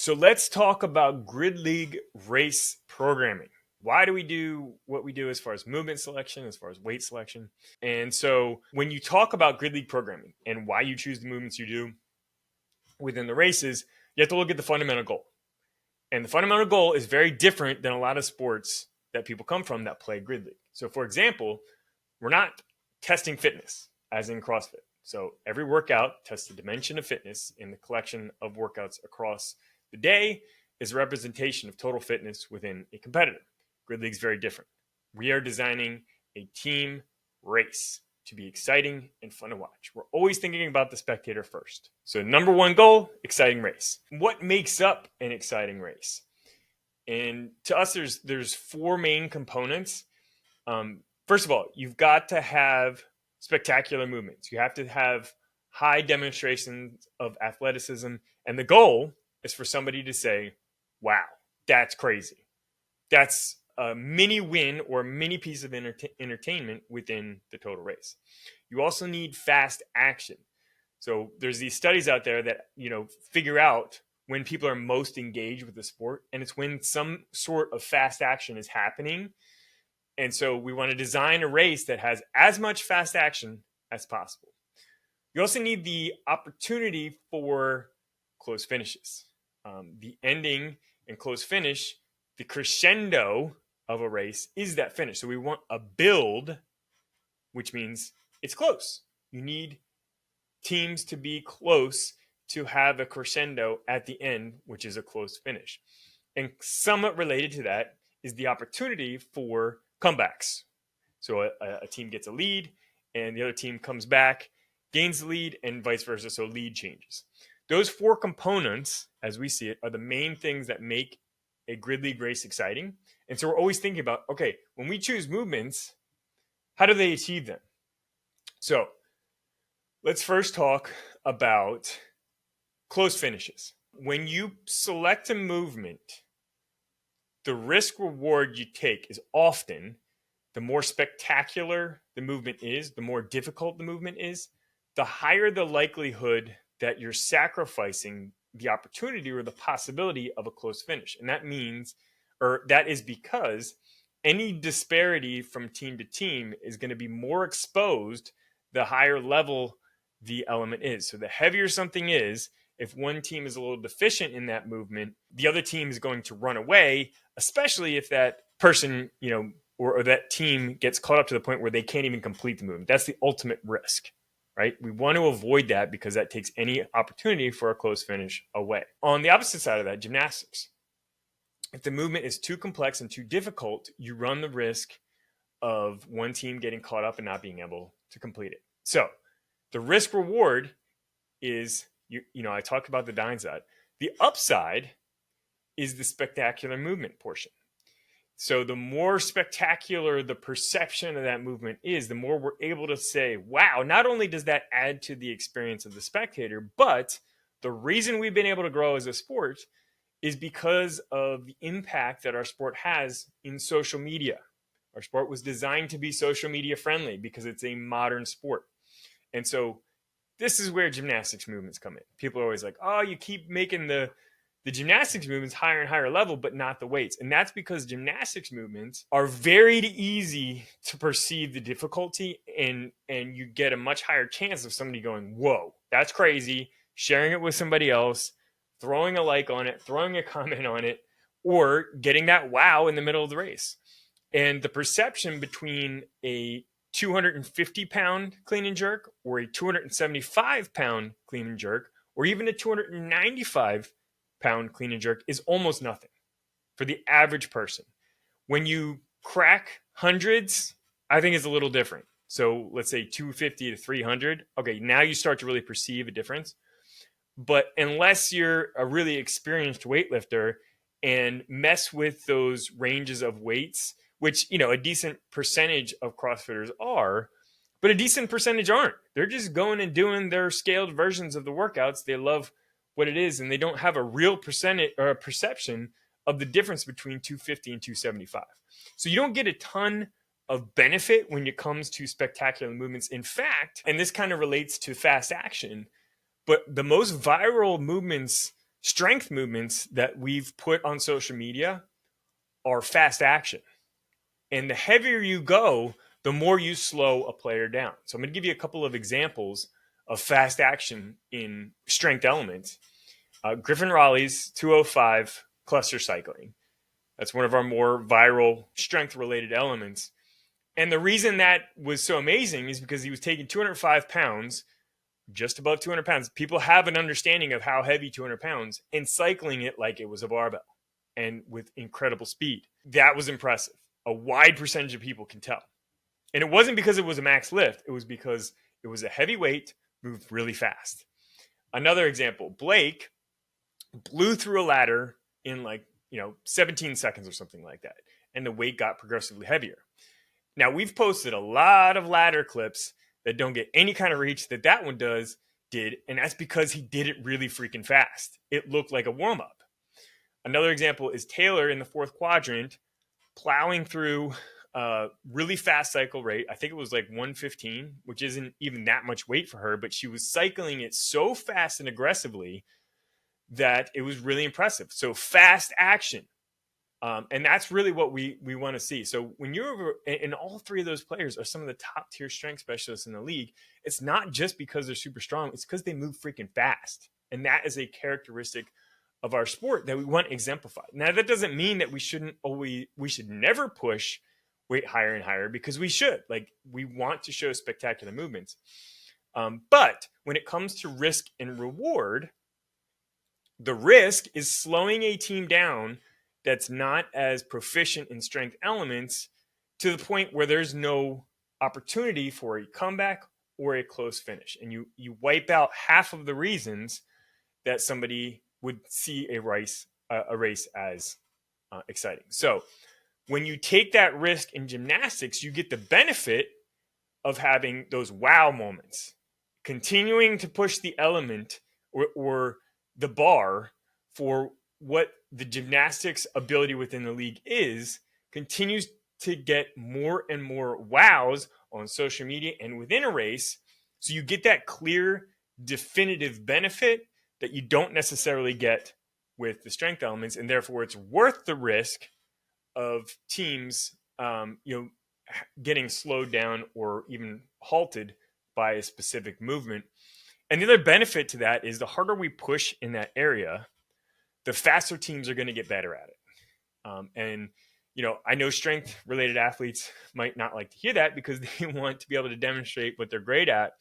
So let's talk about grid league race programming. Why do we do what we do as far as movement selection, as far as weight selection? And so when you talk about grid league programming and why you choose the movements you do within the races, you have to look at the fundamental goal. And the fundamental goal is very different than a lot of sports that people come from that play grid league. So for example, we're not testing fitness as in CrossFit. So every workout tests the dimension of fitness in the collection of workouts across the day is a representation of total fitness within a competitor. Grid League is very different. We are designing a team race to be exciting and fun to watch. We're always thinking about the spectator first. So number one goal, exciting race. What makes up an exciting race? And to us, there's four main components. First of all, you've got to have spectacular movements. You have to have high demonstrations of athleticism. And the goal is for somebody to say, wow, that's crazy. That's a mini win or a mini piece of entertainment within the total race. You also need fast action. So there's these studies out there that, figure out when people are most engaged with the sport. And it's when some sort of fast action is happening. And so we want to design a race that has as much fast action as possible. You also need the opportunity for close finishes. The ending and close finish, the crescendo of a race is that finish. So we want a build, which means it's close. You need teams to be close to have a crescendo at the end, which is a close finish. And somewhat related to that is the opportunity for comebacks. So a team gets a lead and the other team comes back, gains the lead, and vice versa. So lead changes. Those four components, as we see it, are the main things that make a grid league race exciting. And so we're always thinking about, okay, when we choose movements, how do they achieve them? So let's first talk about close finishes. When you select a movement, the risk reward you take is often the more spectacular the movement is, the more difficult the movement is, the higher the likelihood that you're sacrificing the opportunity or the possibility of a close finish. And that means, or that is because any disparity from team to team is going to be more exposed the higher level the element is. So the heavier something is, if one team is a little deficient in that movement, the other team is going to run away, especially if that person, or that team gets caught up to the point where they can't even complete the movement. That's the ultimate risk, right? We want to avoid that because that takes any opportunity for a close finish away. On the opposite side of that, gymnastics. If the movement is too complex and too difficult, you run the risk of one team getting caught up and not being able to complete it. So the risk reward is, I talked about the downside. The upside is the spectacular movement portion. So the more spectacular the perception of that movement is, the more we're able to say, wow, not only does that add to the experience of the spectator, but the reason we've been able to grow as a sport is because of the impact that our sport has in social media. Our sport was designed to be social media friendly because it's a modern sport. And so this is where gymnastics movements come in. People are always like, oh, you keep making the gymnastics movements higher and higher level, but not the weights. And that's because gymnastics movements are very easy to perceive the difficulty, and you get a much higher chance of somebody going, whoa, that's crazy, sharing it with somebody else, throwing a like on it, throwing a comment on it, or getting that wow in the middle of the race. And the perception between a 250-pound clean and jerk or a 275-pound clean and jerk or even a 295-pound clean and jerk is almost nothing for the average person. When you crack hundreds, I think it's a little different. So let's say 250 to 300. Okay, now you start to really perceive a difference. But unless you're a really experienced weightlifter and mess with those ranges of weights, which, a decent percentage of CrossFitters are, but a decent percentage aren't. They're just going and doing their scaled versions of the workouts. They love what it is, and they don't have a real percentage or a perception of the difference between 250 and 275. So you don't get a ton of benefit when it comes to spectacular movements. In fact, and this kind of relates to fast action, but the most viral movements Strength movements that we've put on social media are fast action. And the heavier you go, the more you slow a player down. So I'm going to give you a couple of examples of fast action in strength elements. Griffin Raleigh's 205 cluster cycling. That's one of our more viral strength related elements. And the reason that was so amazing is because he was taking 205 pounds, just above 200 pounds. People have an understanding of how heavy 200 pounds, and cycling it like it was a barbell and with incredible speed. That was impressive. A wide percentage of people can tell. And it wasn't because it was a max lift. It was because it was a heavy weight, moved really fast. Another example, Blake blew through a ladder in 17 seconds or something like that. And the weight got progressively heavier. Now, we've posted a lot of ladder clips that don't get any kind of reach that one did. And that's because he did it really freaking fast. It looked like a warm up. Another example is Taylor in the fourth quadrant plowing through a really fast cycle rate. I think it was like 115, which isn't even that much weight for her, but she was cycling it so fast and aggressively that it was really impressive. So fast action. And that's really what we want to see. So when you're and all three of those players are some of the top tier strength specialists in the league, it's not just because they're super strong, it's because they move freaking fast. And that is a characteristic of our sport that we want exemplified. Now, that doesn't mean that we should never push weight higher and higher, because we should. Like, we want to show spectacular movements. But when it comes to risk and reward, the risk is slowing a team down that's not as proficient in strength elements to the point where there's no opportunity for a comeback or a close finish. And you wipe out half of the reasons that somebody would see a race as exciting. So when you take that risk in gymnastics, you get the benefit of having those wow moments, continuing to push the element or the bar for what the gymnastics ability within the league continues to get more and more wows on social media and within a race. So you get that clear, definitive benefit that you don't necessarily get with the strength elements. And therefore it's worth the risk of teams, getting slowed down or even halted by a specific movement. And the other benefit to that is the harder we push in that area, the faster teams are going to get better at it. I know strength related athletes might not like to hear that because they want to be able to demonstrate what they're great at.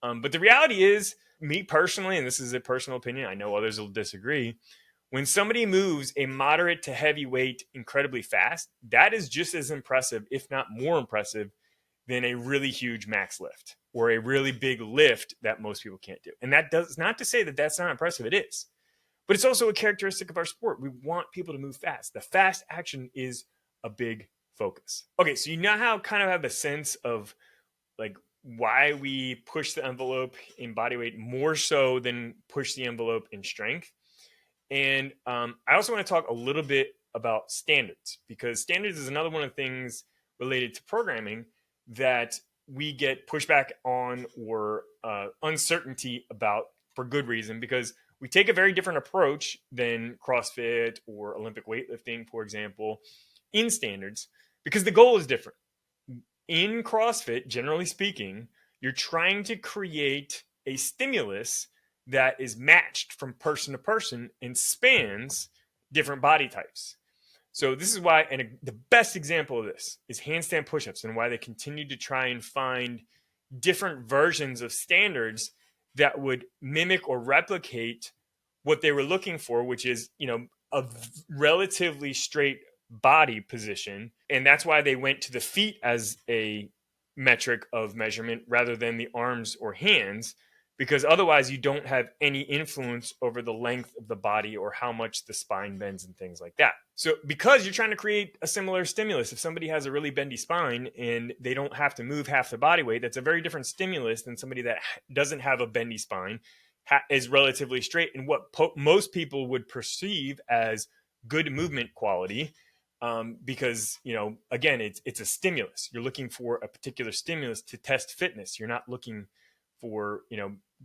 But the reality is, me personally, and this is a personal opinion, I know others will disagree, when somebody moves a moderate to heavy weight incredibly fast, that is just as impressive, if not more impressive, than a really huge max lift or a really big lift that most people can't do. And that does not to say that that's not impressive. It is. But it's also a characteristic of our sport. We want people to move fast. The fast action is a big focus. Okay, so you now kind of have a sense of like why we push the envelope in body weight more so than push the envelope in strength. And I also want to talk a little bit about standards, because standards is another one of the things related to programming that we get pushback on or uncertainty about for good reason, because we take a very different approach than CrossFit or Olympic weightlifting, for example, in standards, because the goal is different. In CrossFit, generally speaking, you're trying to create a stimulus that is matched from person to person and spans different body types. So this is why, and the best example of this is handstand push-ups, and why they continue to try and find different versions of standards that would mimic or replicate what they were looking for, which is, a relatively straight body position. And that's why they went to the feet as a metric of measurement rather than the arms or hands, because otherwise you don't have any influence over the length of the body or how much the spine bends and things like that. So because you're trying to create a similar stimulus, if somebody has a really bendy spine and they don't have to move half the body weight, that's a very different stimulus than somebody that doesn't have a bendy spine, is relatively straight, and what most people would perceive as good movement quality. Because, again, it's a stimulus. You're looking for a particular stimulus to test fitness. You're not looking for,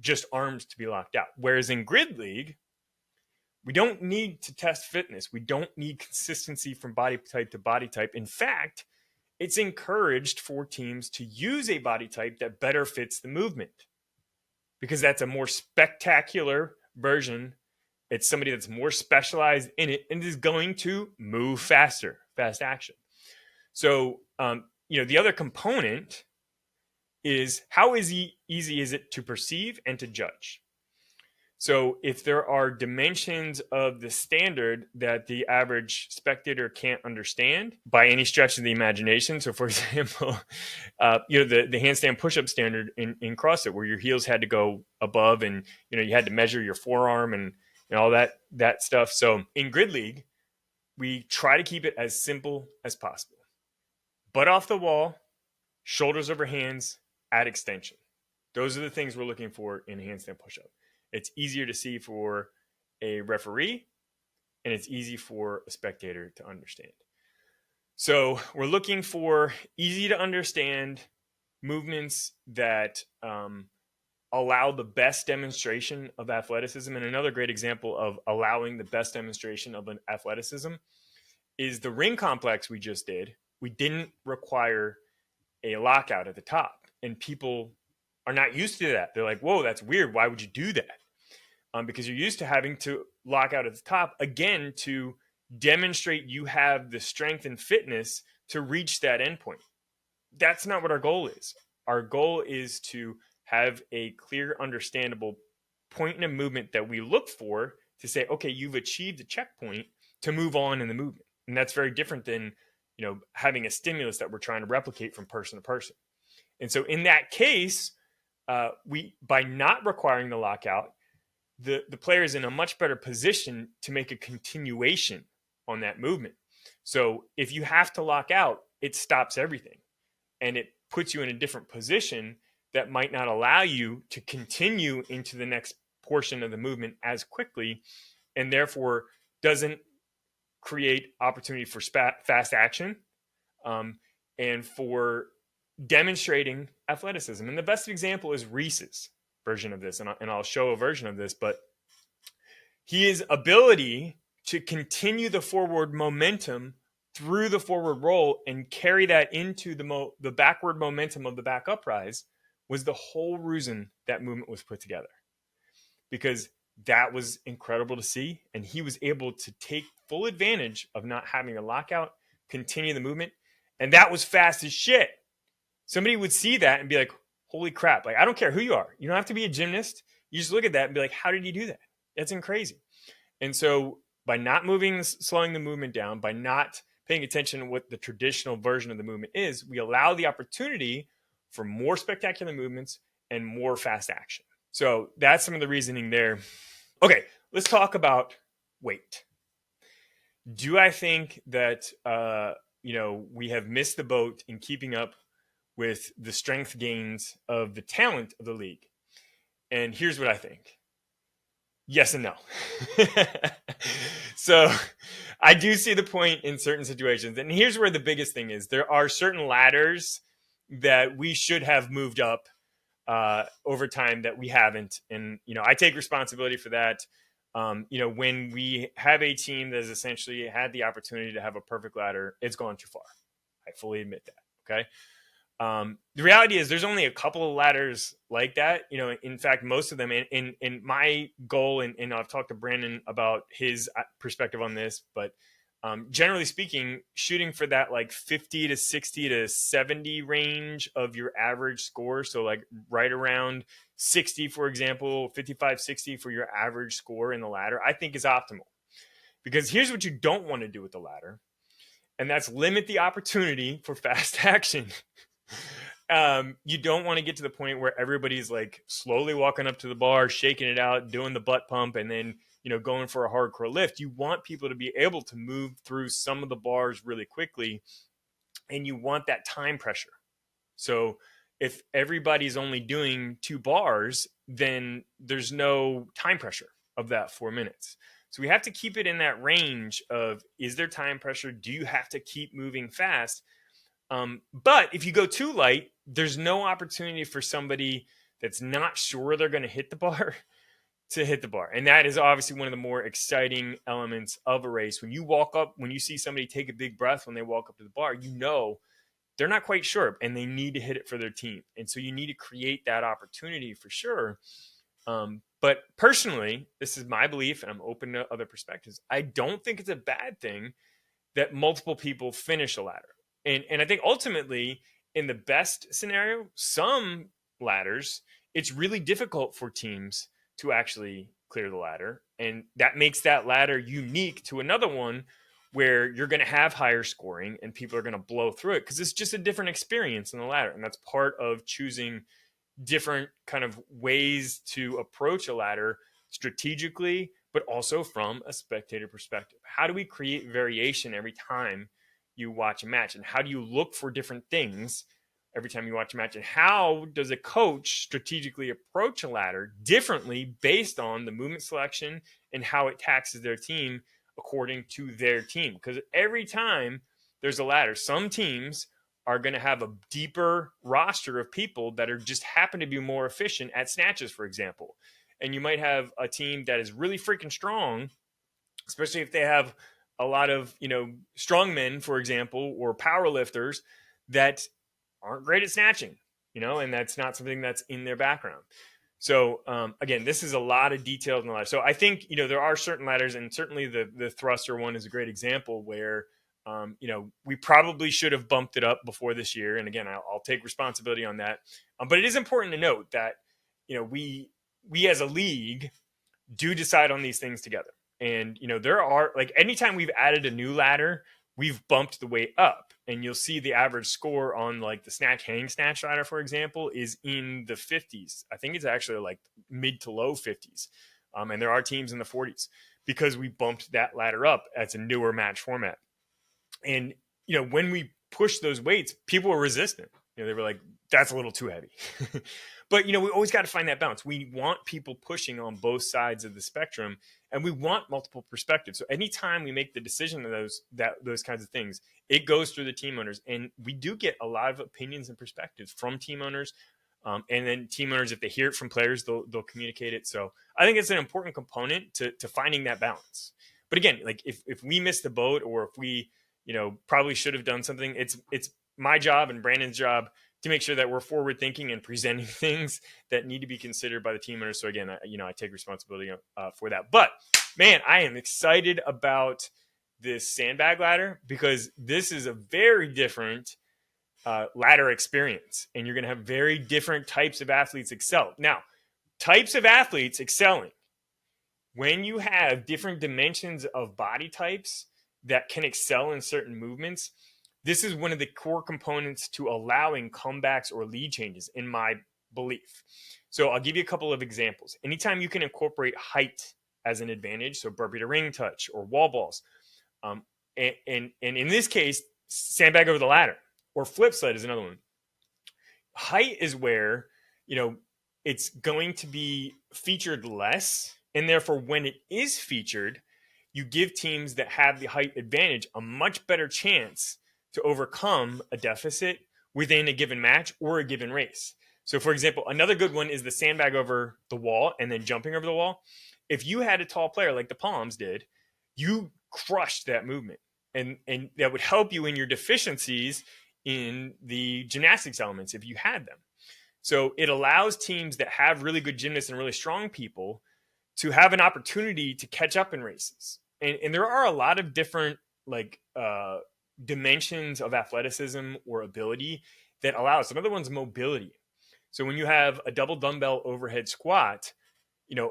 just arms to be locked out. Whereas in Grid League, We don't need to test fitness. We don't need consistency from body type to body type. In fact, it's encouraged for teams to use a body type that better fits the movement because that's a more spectacular version. It's somebody that's more specialized in it and is going to move faster, fast action. So, the other component is how easy is it to perceive and to judge? So if there are dimensions of the standard that the average spectator can't understand by any stretch of the imagination, so for example, the handstand push-up standard in CrossFit where your heels had to go above and you had to measure your forearm and all that stuff. So in Grid League, we try to keep it as simple as possible. Butt off the wall, shoulders over hands, at extension. Those are the things we're looking for in a handstand push-up. It's easier to see for a referee, and it's easy for a spectator to understand. So we're looking for easy to understand movements that allow the best demonstration of athleticism. And another great example of allowing the best demonstration of an athleticism is the ring complex we just did. We didn't require a lockout at the top, and people are not used to that. They're like, whoa, that's weird. Why would you do that? Because you're used to having to lock out at the top, again, to demonstrate you have the strength and fitness to reach that endpoint. That's not what our goal is. Our goal is to have a clear, understandable point in a movement that we look for to say, okay, you've achieved a checkpoint to move on in the movement. And that's very different than having a stimulus that we're trying to replicate from person to person. And so in that case, by not requiring the lockout, the player is in a much better position to make a continuation on that movement. So if you have to lock out, it stops everything. And it puts you in a different position that might not allow you to continue into the next portion of the movement as quickly, and therefore doesn't create opportunity for fast action and for demonstrating athleticism. And the best example is Reese's version of this, and I'll show a version of this, but his ability to continue the forward momentum through the forward roll and carry that into the backward momentum of the back uprise was the whole reason that movement was put together, because that was incredible to see, and he was able to take full advantage of not having a lockout, continue the movement, and that was fast as shit. Somebody would see that and be like, holy crap. Like, I don't care who you are. You don't have to be a gymnast. You just look at that and be like, how did he do that? That's crazy. And so by not slowing the movement down, by not paying attention to what the traditional version of the movement is, we allow the opportunity for more spectacular movements and more fast action. So that's some of the reasoning there. Okay, let's talk about weight. Do I think that, we have missed the boat in keeping up with the strength gains of the talent of the league? And here's what I think. Yes and no. So I do see the point in certain situations. And here's where the biggest thing is. There are certain ladders that we should have moved up over time that we haven't. And, I take responsibility for that. When we have a team that has essentially had the opportunity to have a perfect ladder, it's gone too far. I fully admit that. Okay. The reality is there's only a couple of ladders like that. In fact, most of them in my goal, and I've talked to Brandon about his perspective on this, but generally speaking, shooting for that like 50 to 60 to 70 range of your average score. So like right around 60, for example, 55, 60 for your average score in the ladder, I think is optimal. Because here's what you don't want to do with the ladder, and that's limit the opportunity for fast action. You don't want to get to the point where everybody's like slowly walking up to the bar, shaking it out, doing the butt pump, and then going for a hardcore lift. You want people to be able to move through some of the bars really quickly, and you want that time pressure. So if everybody's only doing 2 bars, then there's no time pressure of that 4 minutes. So we have to keep it in that range of, is there time pressure? Do you have to keep moving fast? But if you go too light, there's no opportunity for somebody that's not sure they're going to hit the bar to hit the bar. And that is obviously one of the more exciting elements of a race. When you walk up, when you see somebody take a big breath when they walk up to the bar, you know they're not quite sure and they need to hit it for their team. And so you need to create that opportunity for sure. But personally, this is my belief, and I'm open to other perspectives. I don't think it's a bad thing that multiple people finish a ladder. And I think ultimately, in the best scenario, some ladders, it's really difficult for teams to actually clear the ladder. And that makes that ladder unique to another one where you're going to have higher scoring and people are going to blow through it because it's just a different experience in the ladder. And that's part of choosing different kind of ways to approach a ladder strategically, but also from a spectator perspective. How do we create variation every time you watch a match? And how do you look for different things every time you watch a match? And how does a coach strategically approach a ladder differently based on the movement selection and how it taxes their team according to their team? Because every time there's a ladder, some teams are going to have a deeper roster of people that are just happen to be more efficient at snatches, for example. And you might have a team that is really freaking strong, especially if they have a lot of, strongmen, for example, or power lifters that aren't great at snatching, and that's not something that's in their background. So again, this is a lot of details in the ladder. So I think, there are certain ladders, and certainly the thruster one is a great example where we probably should have bumped it up before this year. And again, I'll take responsibility on that. But it is important to note that, we as a league do decide on these things together. And, there are anytime we've added a new ladder, we've bumped the weight up. And you'll see the average score on the hang snatch ladder, for example, is in the 50s. I think it's actually mid to low 50s. And there are teams in the 40s because we bumped that ladder up as a newer match format. And, when we pushed those weights, people were resistant. They were like, that's a little too heavy. But, we always got to find that balance. We want people pushing on both sides of the spectrum, and we want multiple perspectives. So anytime we make the decision of those kinds of things, it goes through the team owners. And we do get a lot of opinions and perspectives from team owners. And then team owners, if they hear it from players, they'll communicate it. So I think it's an important component to finding that balance. But again, if we miss the boat, or if we probably should have done something, it's my job and Brandon's job to make sure that we're forward thinking and presenting things that need to be considered by the team owners. So again, I take responsibility for that. But man, I am excited about this sandbag ladder because this is a very different ladder experience, and you're going to have very different types of athletes excel. Now, types of athletes excelling, when you have different dimensions of body types that can excel in certain movements, this is one of the core components to allowing comebacks or lead changes, in my belief. So I'll give you a couple of examples. Anytime you can incorporate height as an advantage, so burpee to ring touch or wall balls, and in this case, sandbag over the ladder or flip slide is another one. Height is where, it's going to be featured less, and therefore when it is featured, you give teams that have the height advantage a much better chance to overcome a deficit within a given match or a given race. So for example, another good one is the sandbag over the wall and then jumping over the wall. If you had a tall player like the Palms did, you crushed that movement. And that would help you in your deficiencies in the gymnastics elements if you had them. So it allows teams that have really good gymnasts and really strong people to have an opportunity to catch up in races. And there are a lot of different dimensions of athleticism or ability that allows. Another one's mobility. So when you have a double dumbbell overhead squat,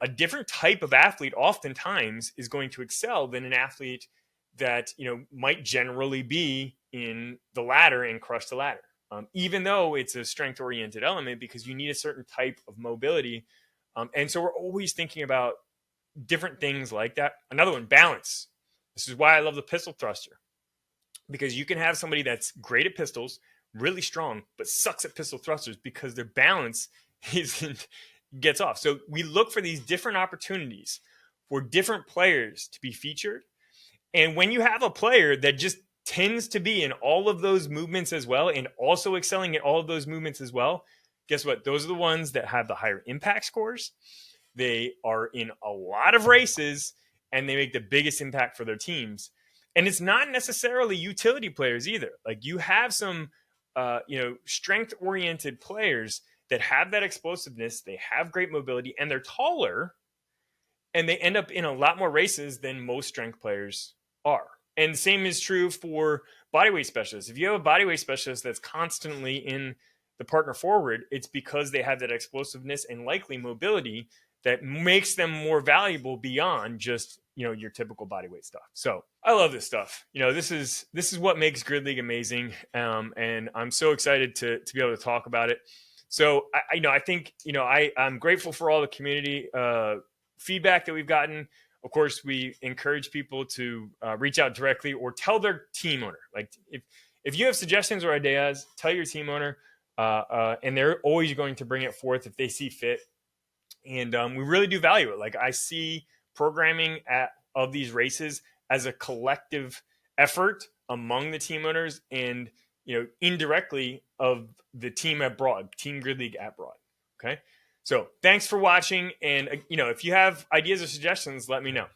a different type of athlete oftentimes is going to excel than an athlete that, might generally be in the ladder and crush the ladder. Even though it's a strength oriented element, because you need a certain type of mobility. And so we're always thinking about different things like that. Another one, balance. This is why I love the pistol thruster, because you can have somebody that's great at pistols, really strong, but sucks at pistol thrusters because their balance gets off. So we look for these different opportunities for different players to be featured. And when you have a player that just tends to be in all of those movements as well, and also excelling at all of those movements as well, guess what? Those are the ones that have the higher impact scores. they are in a lot of races and they make the biggest impact for their teams. And it's not necessarily utility players either. Like you have some, strength oriented players that have that explosiveness, they have great mobility, and they're taller, and they end up in a lot more races than most strength players are. And the same is true for bodyweight specialists. If you have a bodyweight specialist that's constantly in the partner forward, it's because they have that explosiveness and likely mobility that makes them more valuable beyond just your typical bodyweight stuff. So I love this stuff. This is what makes Grid League amazing, and I'm so excited to be able to talk about it. So I think I'm grateful for all the community feedback that we've gotten. Of course, we encourage people to reach out directly or tell their team owner. Like if you have suggestions or ideas, tell your team owner, and they're always going to bring it forth if they see fit. And we really do value it. Like I see programming of these races as a collective effort among the team owners and indirectly of the team at Broad, Team Grid League at Broad. Okay. So thanks for watching. And if you have ideas or suggestions, let me know.